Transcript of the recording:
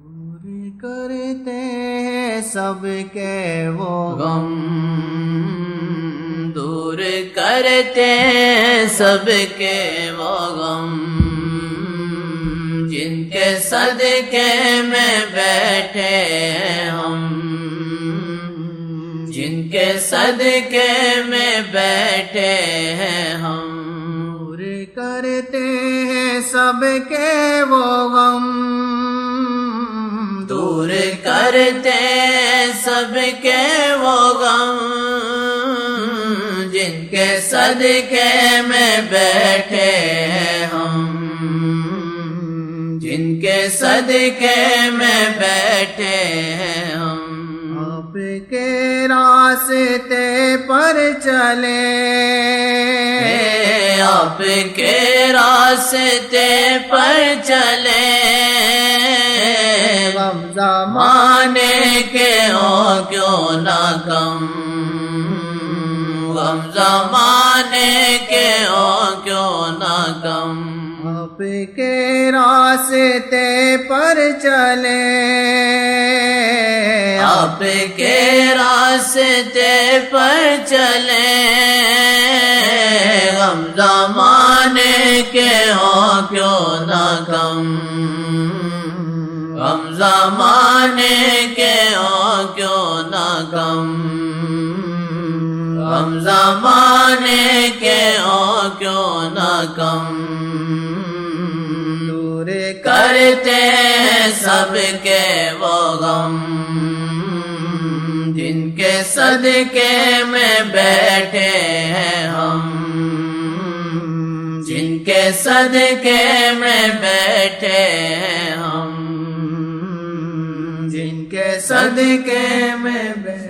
دور کرتے ہیں سب کے وہ غم، دور کرتے ہیں سب کے وہ غم، جن کے صدقے میں بیٹھے ہیں ہم، جن کے صدقے میں بیٹھے ہیں ہم۔ دور کرتے ہیں سب کے وہ غم، دور کرتے سب کے وہ غم، جن کے صدقے میں بیٹھے ہیں ہم، جن کے صدقے میں بیٹھے ہیں ہم۔ آپ کے راستے پر چلے، آپ کے راستے پر چلے، غم زمانے مانے کے ہو کیوں نہ کم، غم زمانے کے ہو کیوں نہ کم۔ آپ کے راستے پر چلے، آپ کے راستے پر چلے، غم زمانے کے ہو کیوں نہ کم، غم زمانے کے ہو کیوں نہ کم، غم زمانے کے ہو کیوں نہ کم۔ دور کرتے ہیں سب کے وہ غم، جن کے صدقے میں بیٹھے ہیں ہم، جن کے صدقے میں بیٹھے ہیں ہم، جن کے صدقے میں بیٹھے